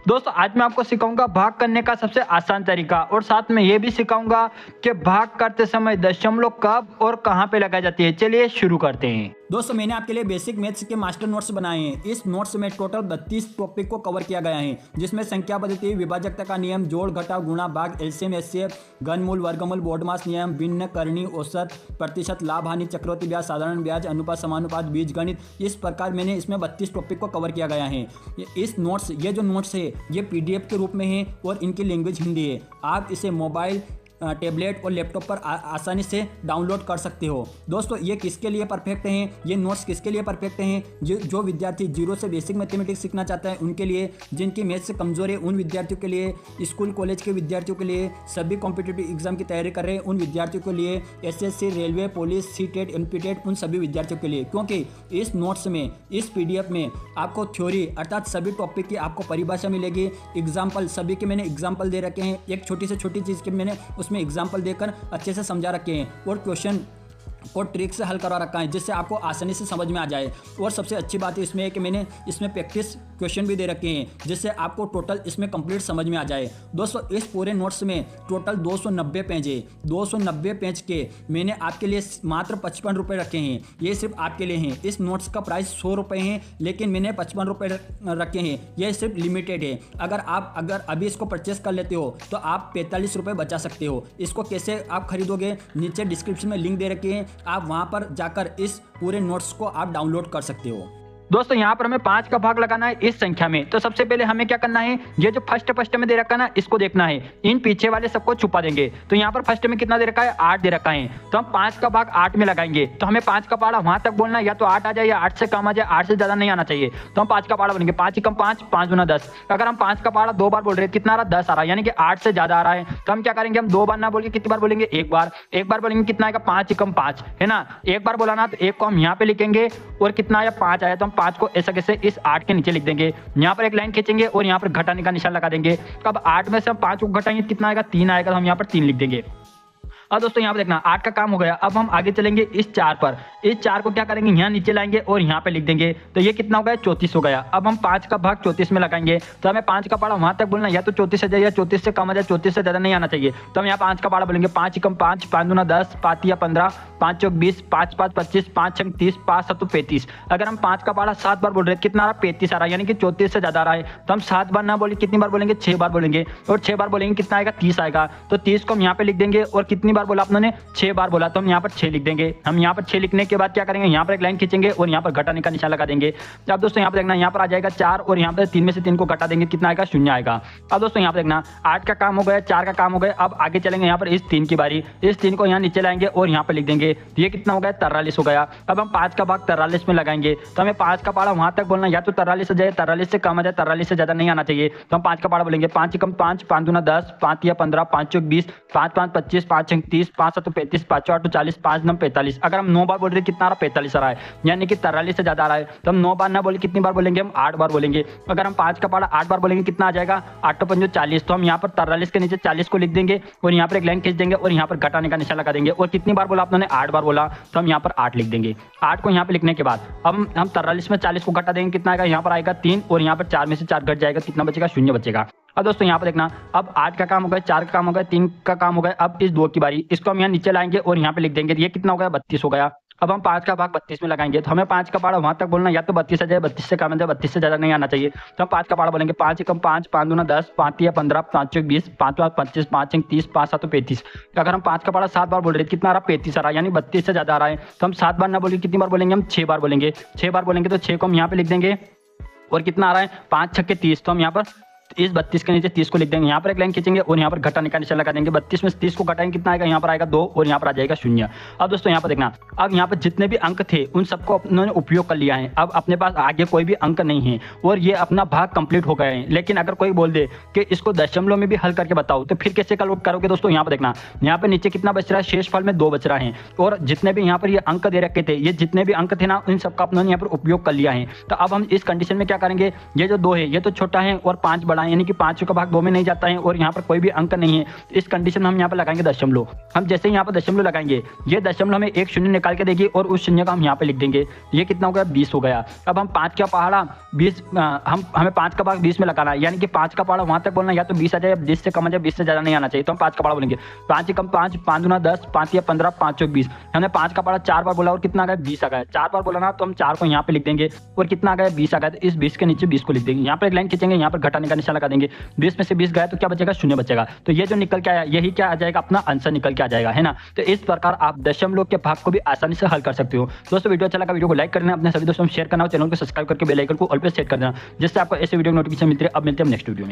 दोस्तों आज मैं आपको सिखाऊंगा भाग करने का सबसे आसान तरीका और साथ में ये भी सिखाऊंगा कि भाग करते समय दशमलव कब और कहां पे लगाई जाती है। चलिए शुरू करते हैं। दोस्तों मैंने आपके लिए बेसिक मैथ्स के मास्टर नोट्स बनाए हैं। इस नोट्स में टोटल 32 टॉपिक को कवर किया गया है, जिसमें संख्या पद्धति, विभाजकता का नियम, जोड़ घटाव गुणा भाग, एलसीएम एचसीएफ, घनमूल, वर्गमूल, बोडमास नियम, भिन्न करनी, औसत, प्रतिशत, लाभ हानि, चक्रवृद्धि ब्याज, साधारण ब्याज, अनुपात समानुपात, बीजगणित, इस प्रकार मैंने इसमें 32 टॉपिक को कवर किया गया है। ये जो नोट्स है ये पीडीएफ के रूप में है और इनकी लैंग्वेज हिंदी है। आप इसे मोबाइल, टैबलेट और लैपटॉप पर आसानी से डाउनलोड कर सकते हो। दोस्तों ये किसके लिए परफेक्ट हैं, ये नोट्स किसके लिए परफेक्ट हैं? जो विद्यार्थी जीरो से बेसिक मैथमेटिक्स सीखना चाहता है उनके लिए, जिनकी मैथ्स से कमजोर है उन विद्यार्थियों के लिए, स्कूल कॉलेज के विद्यार्थियों के लिए, सभी कॉम्पिटिटिव एग्जाम की तैयारी कर रहे हैं उन विद्यार्थियों के लिए, SSC, railway, police, CTET, MPTET, उन सभी विद्यार्थियों के लिए। क्योंकि इस नोट्स में, इस पीडीएफ में आपको थ्योरी अर्थात सभी टॉपिक की आपको परिभाषा मिलेगी, एग्जाम्पल सभी के मैंने एग्जाम्पल दे रखे हैं, एक छोटी से छोटी चीज़ के मैंने उसमें एग्जाम्पल देकर अच्छे से समझा रखे हैं और क्वेश्चन और ट्रिक से हल करा रखा है, जिससे आपको आसानी से समझ में आ जाए। और सबसे अच्छी बात इसमें है कि मैंने इसमें प्रैक्टिस क्वेश्चन भी दे रखे हैं, जिससे आपको टोटल इसमें कंप्लीट समझ में आ जाए। दोस्तों इस पूरे नोट्स में टोटल 290 पेज है। 290 पेज के मैंने आपके लिए मात्र 55 रुपये रखे हैं। ये सिर्फ आपके लिए हैं। इस नोट्स का प्राइस 100 रुपये है, लेकिन मैंने 55 रुपये रखे हैं। यह सिर्फ लिमिटेड है। अगर अभी इसको परचेस कर लेते हो तो आप 45 रुपये बचा सकते हो। इसको कैसे आप खरीदोगे, नीचे डिस्क्रिप्शन में लिंक दे रखे हैं, आप वहां पर जाकर इस पूरे नोट्स को आप डाउनलोड कर सकते हो। दोस्तों यहाँ पर हमें 5 का भाग लगाना है इस संख्या में। तो सबसे पहले हमें क्या करना है, ये जो फर्स्ट में दे रखा है ना, इसको देखना है। इन पीछे वाले सबको छुपा देंगे। तो यहाँ पर फर्स्ट में कितना दे रखा है, 8 दे रखा है। तो हम 5 का भाग 8 में लगाएंगे। तो हमें 5 का पहाड़ा वहां तक बोलना है, या तो 8 आ जाए या 8 से कम आ जाए, 8 से ज्यादा नहीं आना चाहिए। तो हम 5 का पहाड़ा बोलेंगे। 5 कम 5, 5 गुना 10। अगर हम 5 का पहाड़ा 2 बार बोल रहे हैं, कितना आ रहा है, 10 आ रहा है, यानी कि 8 से ज्यादा आ रहा है। तो हम क्या करेंगे, हम 2 बार ना बोल के कितनी बार बोलेंगे, एक बार बोलेंगे। कितना आएगा, 5 कम 5 है ना, एक बार बोला ना, तो 1 को हम यहाँ पे लिखेंगे और कितना आया, 5 आया। तो हम 5 को ऐसा कैसे इस 8 के नीचे लिख देंगे। यहाँ पर एक लाइन खींचेंगे और यहाँ पर घटाने का निशान लगा देंगे। अब 8 में से हम 5 को घटाएंगे, कितना आएगा, 3 आएगा। तो हम यहाँ पर 3 लिख देंगे। अब दोस्तों यहाँ पे देखना 8 का काम हो गया। अब हम आगे चलेंगे इस 4 पर। इस 4 को क्या करेंगे, यहाँ नीचे लाएंगे और यहाँ पे लिख देंगे। तो ये कितना हो गया, 34 हो गया। अब हम 5 का भाग 34 में लगाएंगे। तो हमें 5 का पहाड़ा वहां तक बोलना, या तो 34 आ जाए या 34 से कम आ जाए, 34 से ज्यादा नहीं आना चाहिए। तो हम यहाँ 5 का पहाड़ा बोलेंगे। 5 कम 5, 5 दूना 10, 5 या 15, 5 चौक 20, 5 5 25, 5 6 30, 5 7 35। अगर हम 5 का पहाड़ा 7 बार बोल रहे हैं, कितना आ रहा, 35 आ रहा है, यानी कि 34 से ज्यादा आ रहा है। तो हम 7 बार ना बोले, कितनी बार बोलेंगे, 6 बार बोलेंगे। और 6 बार बोलेंगे, कितना आएगा, 30 आएगा। तो 30 को हम यहाँ पे लिख देंगे। और कितनी बार बोला आपने, 6 बार बोला, तो हम यहाँ पर 6 लिख देंगे। हम यहाँ पर 6 लिखने के बाद क्या करेंगे, यहाँ पर एक लाइन खींचेंगे और यहाँ पर घटाने का निशान लगा देंगे। अब दोस्तों यहाँ पर देखना, यहाँ पर आ जाएगा 4 और यहाँ पर 3 में से 3 को घटा देंगे, कितना आएगा, 0 आएगा। अब दोस्तों यहाँ पर देखना 8 का काम हो गया, 4 का काम हो गया। अब आगे चलेंगे, यहाँ पर इस 3 की बारी। इस 3 को यहाँ नीचे लाएंगे और यहाँ पर लिख देंगे। ये कितना हो गया, 43 हो गया। अब हम 5 का भाग 43 में लगाएंगे। तो हमें 5 का पहाड़ा वहां तक बोलना, या तो 43 आ जाए, 43 से कम आ जाए, 43 से ज्यादा नहीं आना चाहिए। तो हम 5 का पहाड़ा बोलेंगे। 5 कम 5, 5 दूना 10, 5 या 15, 5 चौक 20, 5 5 25, 5 6 30, 5 7 35, 5 8 40, 5 9 45। अगर हम 9 बार बोल रहे हैं, कितना आ रहा, 45 आ रहा है, यानी कि 43 से ज्यादा आ रहा है। तो हम 9 बार ना बोले, कितनी बार बोलेंगे, हम 8 बार बोलेंगे। अगर हम 5 का पहाड़ा 8 बार बोलेंगे, कितना आ जाएगा, 8 5 40। तो हम यहाँ पर 43 के नीचे 40 को लिख देंगे और यहाँ पर एक लाइन खींच देंगे और यहाँ पर घटाने का निशान लगा देंगे। और कितनी बार बोला आपने, 8 बार बोला, तो हम यहाँ पर 8 लिख देंगे। 8 को यहाँ पे लिखने के बाद हम 43 में 40 को घटा देंगे, कितना आएगा, यहाँ पर आएगा 3 और यहाँ पर 4 में से 4 घट जाएगा, कितना बचेगा, 0 बचेगा। अब दोस्तों यहाँ पर देखना, अब 8 का काम हो गया, 4 का काम हो गया, 3 का काम हो गया। अब इस 2 की बारी, इसको हम यहाँ नीचे लाएंगे और यहाँ पे लिख देंगे। ये कितना हो गया, 32 हो गया। अब हम 5 का भाग 32 में लगाएंगे। तो हमें 5 का पहाड़ा वहां तक बोलना, या तो 32 आ जाए, 32 से कम आ जाए, 32 से ज्यादा नहीं आना चाहिए। तो हम 5 का पहाड़ा बोलेंगे। 5 कम 5, 5 दूना 10, 5 या 15, 5 चौक 20, 5 5 25, 5 6 30, 5 7 35। अगर हम 5 का पहाड़ा 7 बार बोल रहे हैं, कितना आ रहा, 35 आ रहा है, यानी 32 से ज्यादा आ रहा है। तो हम 7 बार ना बोलेंगे, कितनी बार बोलेंगे, हम 6 बार बोलेंगे। 6 बार बोलेंगे तो 6 को हम यहाँ पे लिख देंगे। और कितना आ रहा है, 5 6 30। तो हम यहाँ पर इस 32 के नीचे 30 को लिख देंगे। यहाँ पर एक लाइन खींचेंगे और यहाँ पर घटाने का निशान लगा देंगे। 32 में 30 को घटाएंगे, कितना आएगा, यहाँ पर आएगा 2 और यहाँ पर आ जाएगा 0। अब दोस्तों यहाँ पर देखना, अब यहाँ पर जितने भी अंक थे उन सबको उन्होंने उपयोग कर लिया है। अब अपने पास आगे कोई भी अंक नहीं है और ये अपना भाग कंप्लीट हो गए हैं। लेकिन अगर कोई बोल दे कि इसको दशमलव में भी हल करके बताओ, तो फिर कैसे करोगे दोस्तों। यहाँ पर देखना, यहाँ पर नीचे कितना बच रहा है, शेषफल में 2 बच रहा है। और जितने भी यहाँ पर ये अंक दे रखे थे, ये जितने भी अंक थे ना, इन सबका अपने यहाँ पर उपयोग कर लिया है। तो अब हम इस कंडीशन में क्या करेंगे, ये जो 2 है ये तो छोटा है और 5 बड़ा है, यानी कि 5 का भाग 2 में नहीं जाता है और यहाँ पर कोई भी अंक नहीं है। तो इस कंडीशन में हम यहाँ पर लगाएंगे दशमलव। हम जैसे ही यहाँ पर दशमलव लगाएंगे, ये दशमलव हमें एक शून्य निकाल के देगी और उस शून्य का हम यहाँ पे लिख देंगे। ये कितना हो गया? 20 हो गया। अब हम 5 का पहाड़ा 20, हमें 5 का भाग 20 में लगाना है, यानी कि 5 का पहाड़ा वहां तक बोलना, या तो 20 आ जाए, 20 से कम आ जाए, 20 से ज्यादा नहीं आना चाहिए। तो हम 5 का पहाड़ा बोलेंगे। 5 से कम 5, 5 दूना 10, 5 या 15, 5 चौक 20। हमने 5 का पहाड़ा 4 बार बोला और कितना आ गया? 20 आ गया। 4 बार बोला ना, तो हम 4 को यहाँ पे लिख देंगे और कितना आ गया? 20 आ गया। तो इस 20 के नीचे 20 को लिख देंगे। यहाँ पर एक लाइन खींचेंगे, यहाँ पर घटाने का निशान लगा देंगे। 20 में से 20 गया तो क्या बचेगा? शून्य बचेगा। तो ये जो निकल के आया, यही क्या आ जाएगा? अपना आंसर निकल के आ जाएगा, है ना। तो इस प्रकार आप दशमलव के भाग को भी आसानी से हल कर सकते हो। दोस्तों वीडियो अच्छा लगा, वीडियो को लाइक करना, अपने सभी दोस्तों को शेयर करना और चैनल को सब्सक्राइब करके बेल आइकन को ऑल पे सेट कर देना, जिससे आपको ऐसे वीडियो नोटिफिकेशन मिलती है। अब मिलते हैं नेक्स्ट वीडियो में।